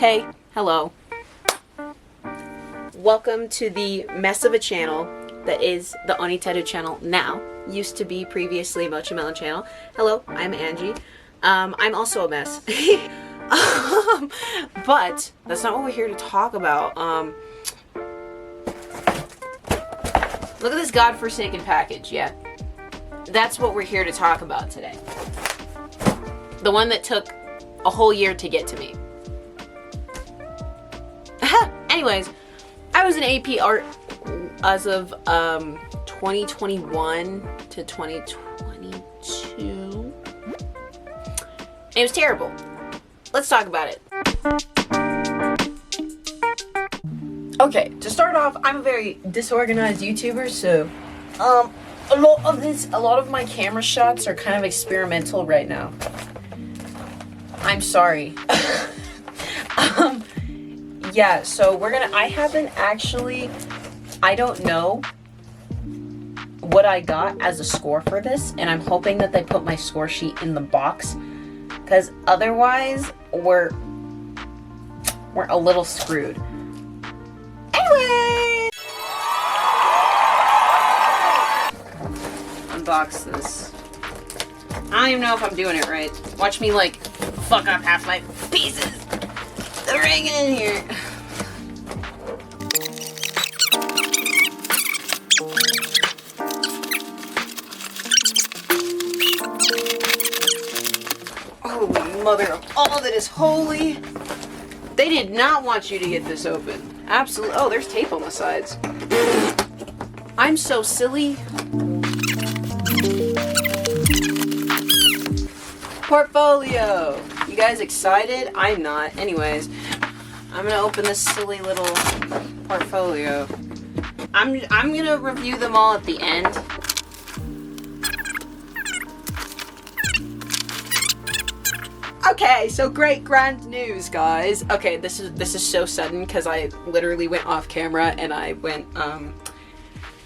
Hey, hello. Welcome to the mess of a channel that is the Oniteru channel now. Used to be previously Mochi Melon channel. Hello, I'm Angie. I'm also a mess. But that's not what we're here to talk about. Look at this godforsaken package, yeah. That's what we're here to talk about today. The one that took a whole year to get to me. Anyways, I was in AP art as of 2021 to 2022. It was terrible. Let's talk about it. Okay, to start off, I'm a very disorganized YouTuber, so a lot of my camera shots are kind of experimental right now. I'm sorry. Yeah, so I don't know what I got as a score for this, and I'm hoping that they put my score sheet in the box, because otherwise we're a little screwed. Anyway, unbox this. I don't even know if I'm doing it right. Watch me like fuck up half my pieces that are hanging in here. Holy mother of all that is holy. They did not want you to get this open. Absolutely. Oh, there's tape on the sides. I'm so silly. Portfolio. You guys excited? I'm not. Anyways, I'm gonna open this silly little portfolio. I'm gonna review them all at the end. Okay, so great grand news, guys. Okay, this is so sudden because I literally went off camera and I went and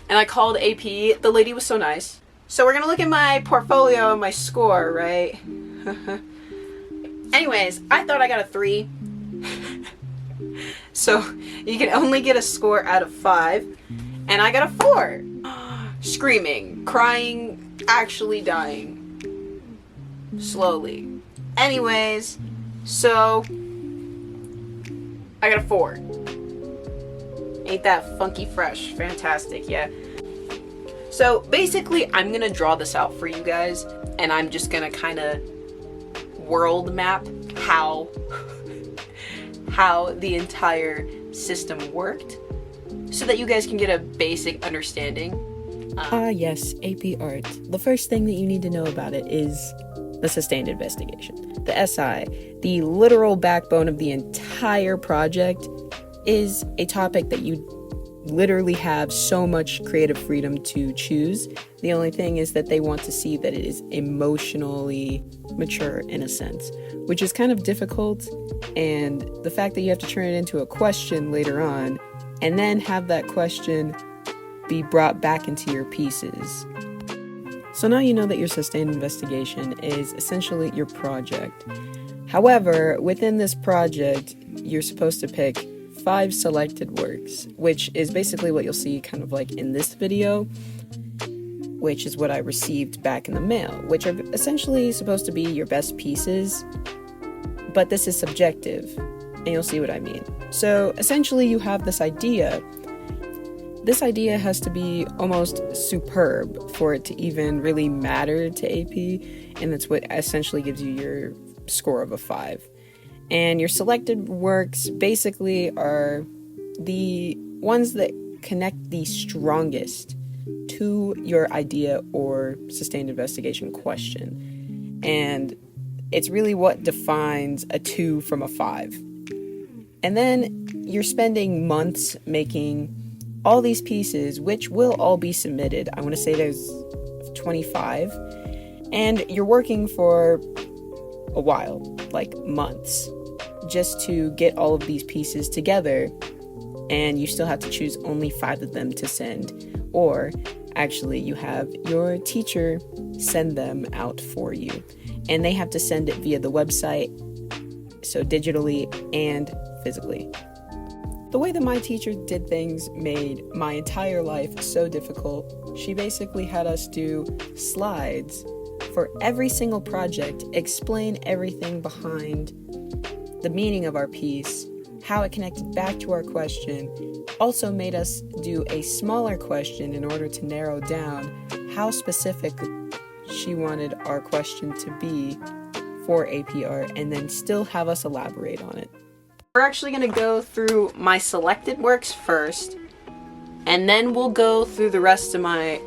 I called AP. The lady was so nice. So we're gonna look at my portfolio and my score, right? Anyways, I thought I got a 3. So you can only get a score out of 5, and I got a 4. Screaming, crying, actually dying. Slowly. Anyways, so I got a 4. Ain't that funky fresh? Fantastic, yeah. So basically, I'm gonna draw this out for you guys, and I'm just gonna kind of world map how the entire system worked, so that you guys can get a basic understanding. Yes, AP Art. The first thing that you need to know about it is the sustained investigation. The SI, the literal backbone of the entire project, is a topic that you literally have so much creative freedom to choose. The only thing is that they want to see that it is emotionally mature in a sense, which is kind of difficult, and the fact that you have to turn it into a question later on and then have that question be brought back into your pieces. So now you know that your sustained investigation is essentially your project. However, within this project, you're supposed to pick 5 selected works, which is basically what you'll see kind of like in this video, which is what I received back in the mail, which are essentially supposed to be your best pieces, but this is subjective, and you'll see what I mean. So essentially you have this idea. This idea has to be almost superb for it to even really matter to AP, and that's what essentially gives you your score of a 5. And your selected works basically are the ones that connect the strongest to your idea or sustained investigation question. And it's really what defines a 2 from a 5. And then you're spending months making all these pieces, which will all be submitted. I want to say there's 25. And you're working for a while, like months, just to get all of these pieces together, and you still have to choose only 5 of them to send, or actually you have your teacher send them out for you, and they have to send it via the website so digitally and physically. The way that my teacher did things made my entire life so difficult. She basically had us do slides for every single project, explain everything behind the meaning of our piece, how it connected back to our question, also made us do a smaller question in order to narrow down how specific she wanted our question to be for APR, and then still have us elaborate on it. We're actually going to go through my selected works first, and then we'll go through the rest of my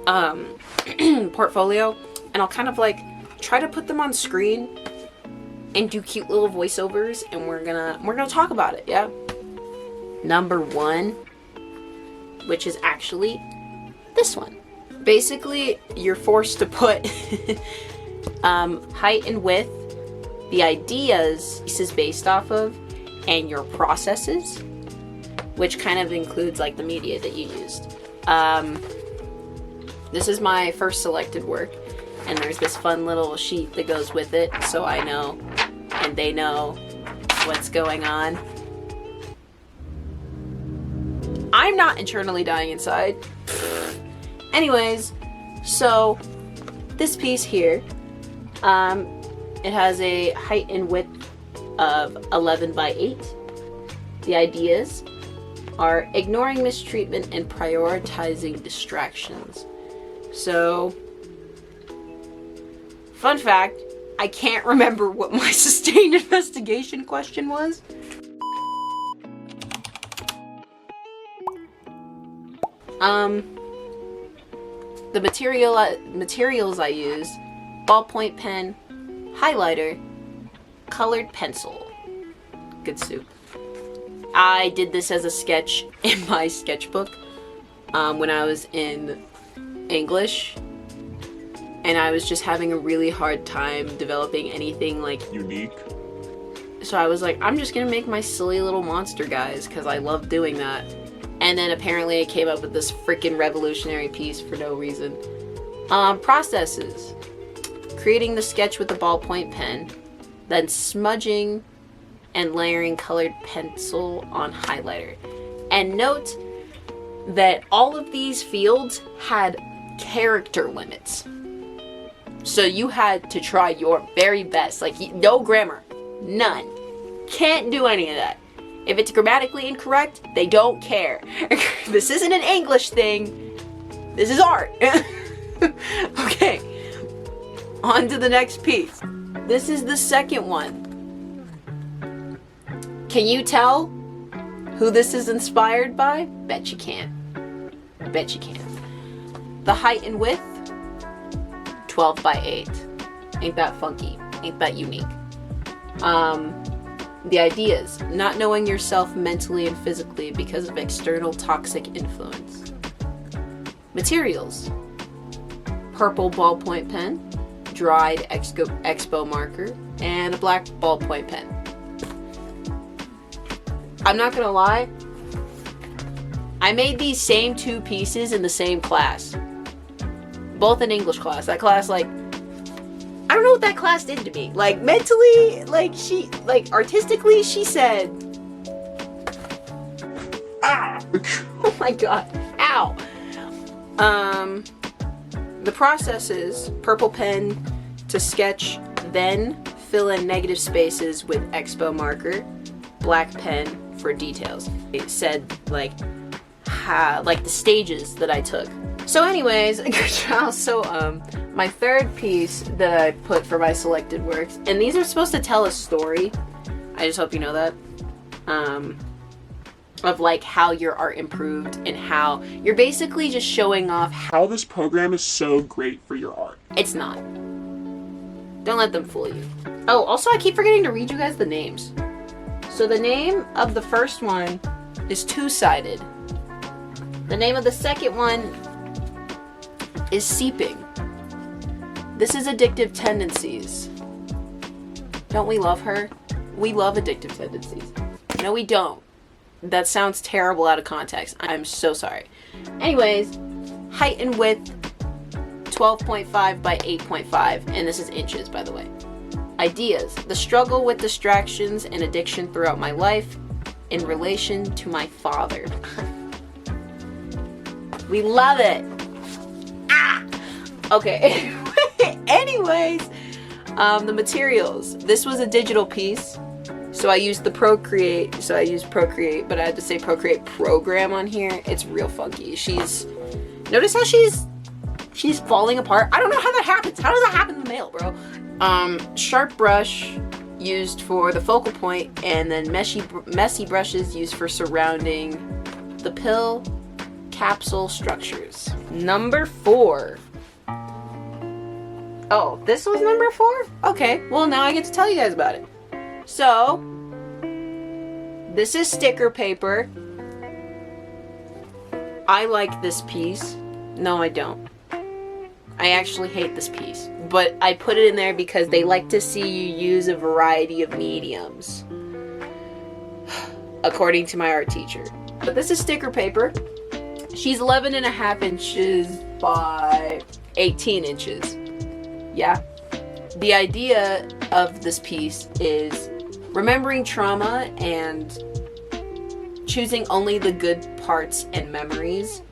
portfolio, and I'll kind of like try to put them on screen and do cute little voiceovers, and we're gonna talk about it. Yeah. Number 1, which is actually this one. Basically, you're forced to put height and width, the ideas this is based off of, and your processes, which kind of includes like the media that you used. This is my first selected work, and there's this fun little sheet that goes with it, so I know and they know what's going on. I'm not internally dying inside. Anyways, so this piece here, it has a height and width of 11 by 8. The ideas are ignoring mistreatment and prioritizing distractions. So, fun fact, I can't remember what my sustained investigation question was. The materials I use: ballpoint pen, highlighter, colored pencil. Good soup. I did this as a sketch in my sketchbook when I was in English, and I was just having a really hard time developing anything like unique. So I was like, I'm just gonna make my silly little monster guys because I love doing that. And then apparently I came up with this freaking revolutionary piece for no reason. Processes: creating the sketch with a ballpoint pen, then smudging and layering colored pencil on highlighter. And note that all of these fields had character limits. So you had to try your very best. Like, no grammar. None. Can't do any of that. If it's grammatically incorrect, they don't care. This isn't an English thing. This is art. Okay. On to the next piece. This is the second one. Can you tell who this is inspired by? Bet you can't. Bet you can't. The height and width, 12 by 8. Ain't that funky? Ain't that unique? The ideas: not knowing yourself mentally and physically because of external toxic influence. Materials: purple ballpoint pen, dried expo marker, and a black ballpoint pen. I'm not gonna lie, I made these same 2 pieces in the same class. Both in English class. That class, like, I don't know what that class did to me. Like, mentally, like, artistically, she said, ah! Oh my god, ow. The process is purple pen to sketch, then fill in negative spaces with expo marker, black pen for details. It said, like the stages that I took. So anyways, my third piece that I put for my selected works, and these are supposed to tell a story, I just hope you know that, of like how your art improved and how you're basically just showing off How this program is so great for your art. it's not. Don't let them fool you. Oh, also I keep forgetting to read you guys the names. So the name of the first one is Two-Sided. The name of the second one is Seeping. This is Addictive Tendencies. Don't we love her? We love Addictive Tendencies. No, we don't. That sounds terrible out of context. I'm so sorry. Anyways, height and width, 12.5 by 8.5, and this is inches, by the way. Ideas. The struggle with distractions and addiction throughout my life in relation to my father. We love it. Ah! Okay. Anyways, the materials. This was a digital piece. So I used the Procreate. So I used Procreate, but I had to say Procreate program on here. It's real funky. Notice how she's falling apart. I don't know how that happens. How does that happen in the mail, bro? Sharp brush used for the focal point, and then messy brushes used for surrounding the pill capsule structures. Number 4. Oh, this was number 4? Okay, well now I get to tell you guys about it. So, this is sticker paper. I like this piece. No, I don't. I actually hate this piece. But I put it in there because they like to see you use a variety of mediums. According to my art teacher. But this is sticker paper. She's 11.5 inches by 18 inches. Yeah. The idea of this piece is remembering trauma and choosing only the good parts and memories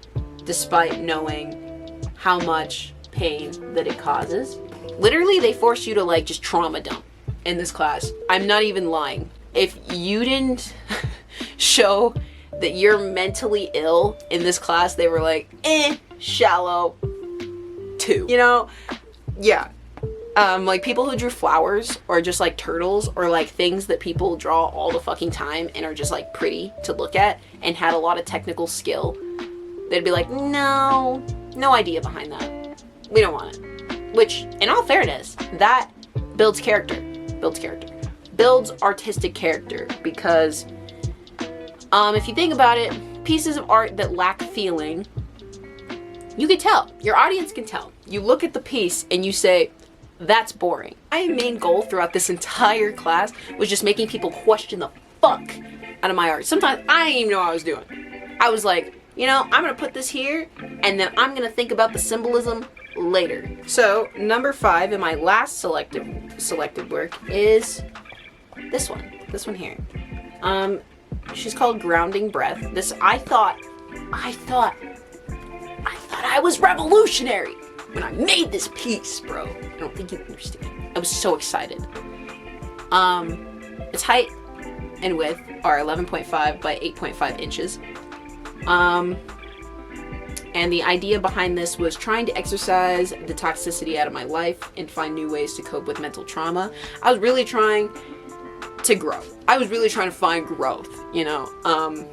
despite knowing how much pain that it causes. Literally, they force you to like just trauma dump in this class. I'm not even lying. If you didn't show that you're mentally ill in this class, they were like, shallow 2. You know? Yeah. Like people who drew flowers or just like turtles or like things that people draw all the fucking time and are just like pretty to look at and had a lot of technical skill, they'd be like, no idea behind that. We don't want it. Which, in all fairness, that builds character. Builds artistic character because if you think about it, pieces of art that lack feeling, you can tell. Your audience can tell. You look at the piece and you say, that's boring. My main goal throughout this entire class was just making people question the fuck out of my art. Sometimes I didn't even know what I was doing. I was like, you know, I'm gonna put this here and then I'm gonna think about the symbolism later. So number 5 in my last selected work is this one here. She's called Grounding Breath. This, I thought I was revolutionary when I made this piece, bro. I don't think you understand. I was so excited. Its height and width are 11.5 by 8.5 inches. And the idea behind this was trying to exercise the toxicity out of my life and find new ways to cope with mental trauma. I was really trying to grow. I was really trying to find growth, you know? And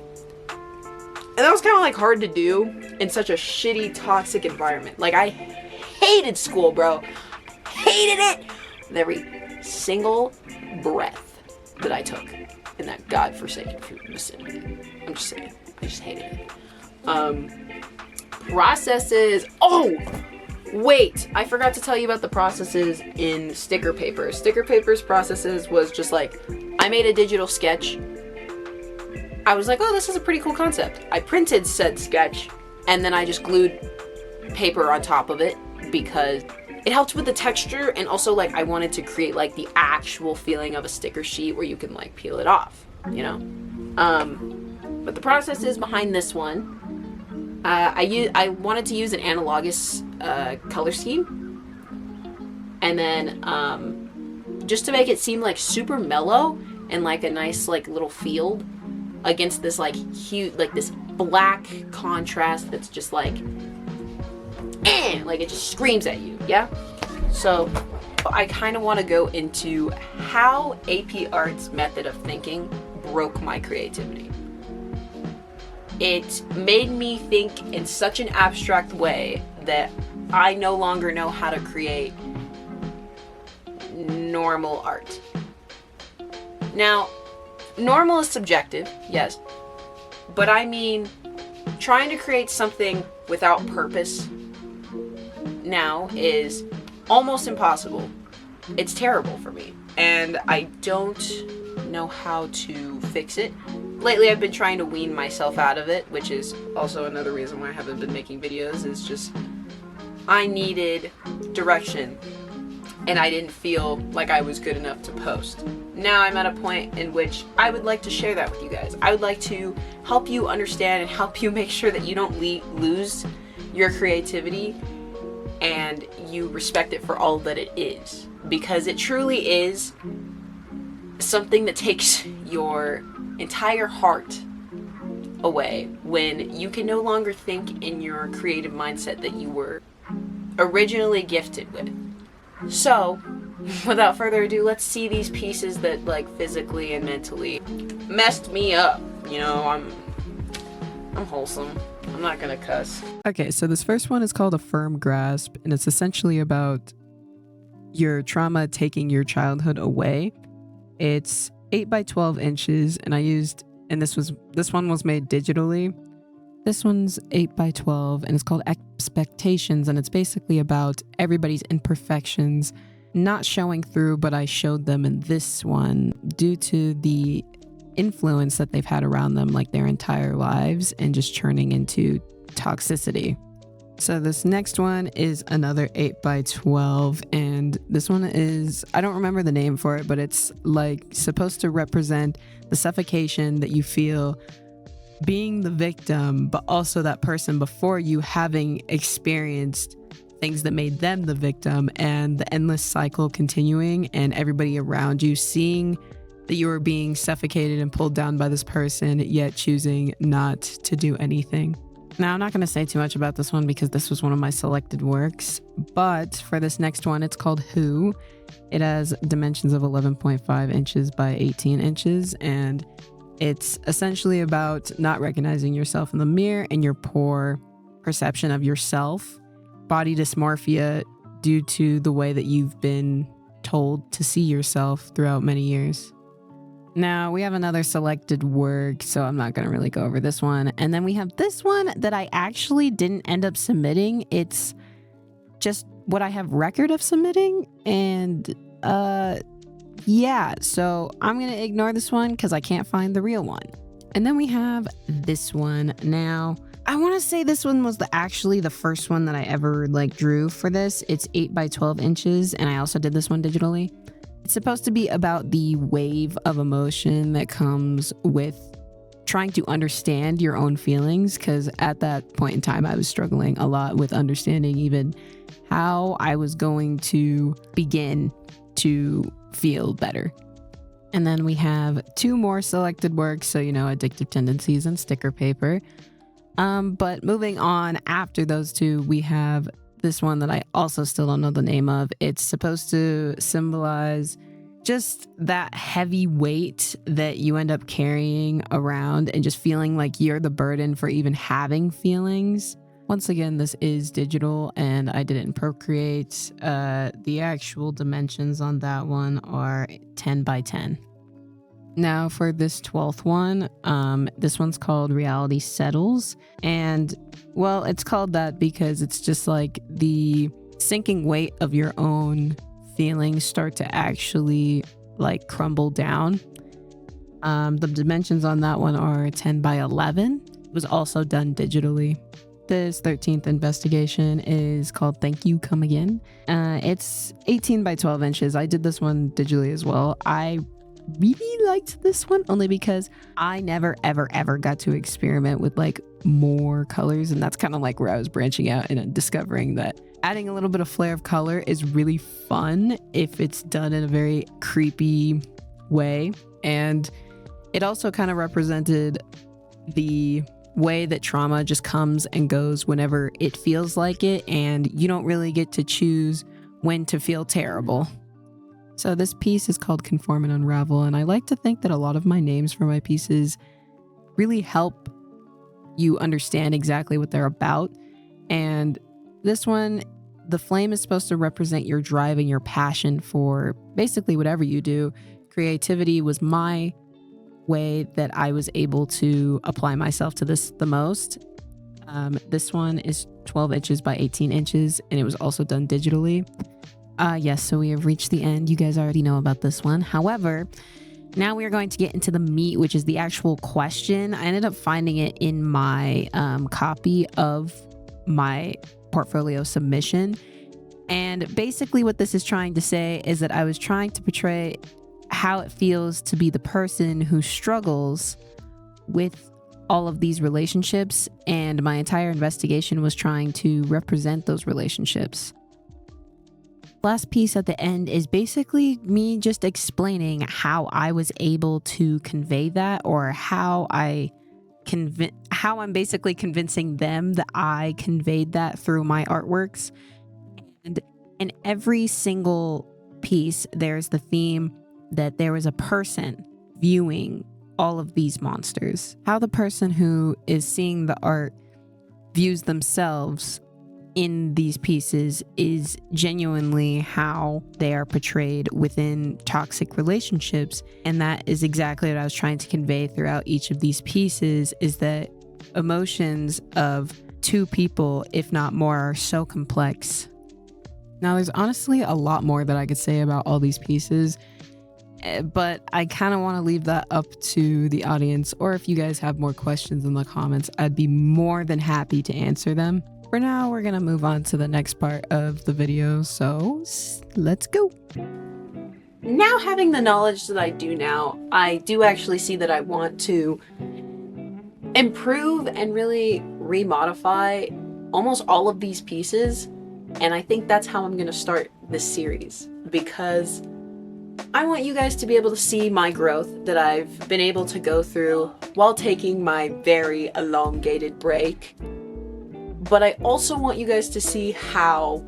that was kind of like hard to do in such a shitty, toxic environment. Like, I hated school, bro. Hated it with every single breath that I took in that godforsaken vicinity. I'm just saying. I just hated it. Processes. Oh! Wait, I forgot to tell you about the processes in sticker paper. Sticker paper's processes was just like, I made a digital sketch. I was like, oh, this is a pretty cool concept. I printed said sketch, and then I just glued paper on top of it because it helped with the texture, and also like I wanted to create like the actual feeling of a sticker sheet where you can like peel it off, you know? But the process is behind this one. I wanted to use an analogous color scheme, and then just to make it seem like super mellow and like a nice like little field against this like huge, like this black contrast that's just like it just screams at you, yeah? So I kind of want to go into how AP Art's method of thinking broke my creativity. It made me think in such an abstract way that I no longer know how to create normal art. Now, normal is subjective, yes, but I mean trying to create something without purpose now is almost impossible. It's terrible for me, and I don't know how to fix it. Lately, I've been trying to wean myself out of it, which is also another reason why I haven't been making videos, is just I needed direction and I didn't feel like I was good enough to post. Now I'm at a point in which I would like to share that with you guys. I would like to help you understand and help you make sure that you don't lose your creativity and you respect it for all that it is. Because it truly is something that takes your entire heart away when you can no longer think in your creative mindset that you were originally gifted with. So, without further ado, let's see these pieces that like physically and mentally messed me up. You know, I'm wholesome. I'm not gonna cuss. Okay, so this first one is called A Firm Grasp, and it's essentially about your trauma taking your childhood away. It's 8 by 12 inches, and this one was made digitally. This one's 8 by 12, and it's called Expectations, and it's basically about everybody's imperfections not showing through, but I showed them in this one due to the influence that they've had around them like their entire lives and just churning into toxicity. So this next one is another 8 by 12, and this one is, I don't remember the name for it, but it's like supposed to represent the suffocation that you feel being the victim, but also that person before you having experienced things that made them the victim, and the endless cycle continuing, and everybody around you seeing that you were being suffocated and pulled down by this person, yet choosing not to do anything. Now, I'm not going to say too much about this one because this was one of my selected works, but for this next one, it's called Who. It has dimensions of 11.5 inches by 18 inches, and it's essentially about not recognizing yourself in the mirror and your poor perception of yourself, body dysmorphia due to the way that you've been told to see yourself throughout many years. Now, we have another selected work, so I'm not going to really go over this one. And then we have this one that I actually didn't end up submitting. It's just what I have record of submitting, and yeah, so I'm going to ignore this one because I can't find the real one. And then we have this one. Now, I want to say this one was actually the first one that I ever drew for this. It's 8 by 12 inches, and I also did this one digitally. It's supposed to be about the wave of emotion that comes with trying to understand your own feelings, because at that point in time, I was struggling a lot with understanding even how I was going to begin to feel better. And then we have 2 more selected works, so Addictive Tendencies and Sticker Paper. But moving on after those 2, we have this one that I also still don't know the name of. It's supposed to symbolize just that heavy weight that you end up carrying around and just feeling like you're the burden for even having feelings. Once again, this is digital and I did it in Procreate. The actual dimensions on that one are 10 by 10. Now for this 12th one, this one's called Reality Settles. And well, it's called that because it's just like the sinking weight of your own feelings start to actually crumble down. The dimensions on that one are 10 by 11. It was also done digitally. This 13th investigation is called Thank You, Come Again. It's 18 by 12 inches. I did this one digitally as well. I really liked this one only because I never ever got to experiment with more colors, and that's kind of where I was branching out and discovering that adding a little bit of flair of color is really fun if it's done in a very creepy way. And it also kind of represented the way that trauma just comes and goes whenever it feels like it, and you don't really get to choose when to feel terrible. So this piece is called Conform and Unravel, and I like to think that a lot of my names for my pieces really help you understand exactly what they're about. And this one, the flame is supposed to represent your drive and your passion for basically whatever you do. Creativity was my way that I was able to apply myself to this the most. This one is 12 inches by 18 inches, and it was also done digitally. Yes, so we have reached the end. You guys already know about this one. However, now we are going to get into the meat, which is the actual question. I ended up finding it in my copy of my portfolio submission, And basically what this is trying to say is that I was trying to portray how it feels to be the person who struggles with all of these relationships, and my entire investigation was trying to represent those relationships. Last piece at the end is basically me just explaining how I was able to convey that, or how I'm basically convincing them that I conveyed that through my artworks. And in every single piece, there's the theme that there was a person viewing all of these monsters. How the person who is seeing the art views themselves in these pieces is genuinely how they are portrayed within toxic relationships. And that is exactly what I was trying to convey throughout each of these pieces, is that emotions of two people, if not more, are so complex. Now, there's honestly a lot more that I could say about all these pieces, but I kind of want to leave that up to the audience, or if you guys have more questions in the comments, I'd be more than happy to answer them. For now, we're gonna move on to the next part of the video, so let's go. Now, having the knowledge that I do now, I do actually see that I want to improve and really remodify almost all of these pieces, and I think that's how I'm gonna start this series, because I want you guys to be able to see my growth that I've been able to go through while taking my very elongated break. But I also want you guys to see how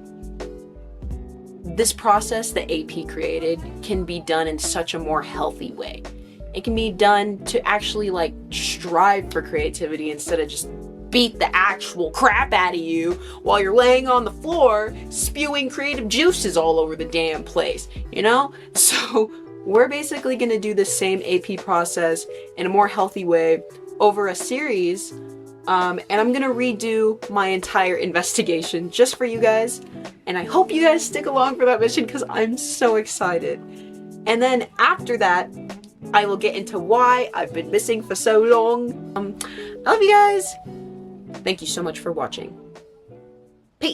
this process that AP created can be done in such a more healthy way. It can be done to actually like strive for creativity instead of just beat the actual crap out of you while you're laying on the floor spewing creative juices all over the damn place, you know? So we're basically gonna do the same AP process in a more healthy way over a series, and I'm gonna redo my entire investigation just for you guys, and I hope you guys stick along for that mission because I'm so excited. And then after that, I will get into why I've been missing for so long. I love you guys. Thank you so much for watching. Peace.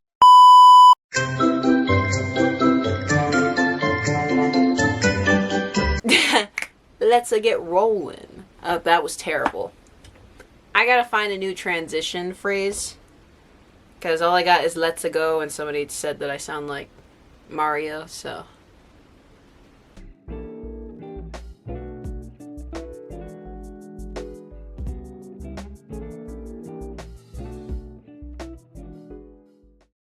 Let's get rolling. That was terrible. I gotta find a new transition phrase, because all I got is let's go, and somebody said that I sound like Mario, so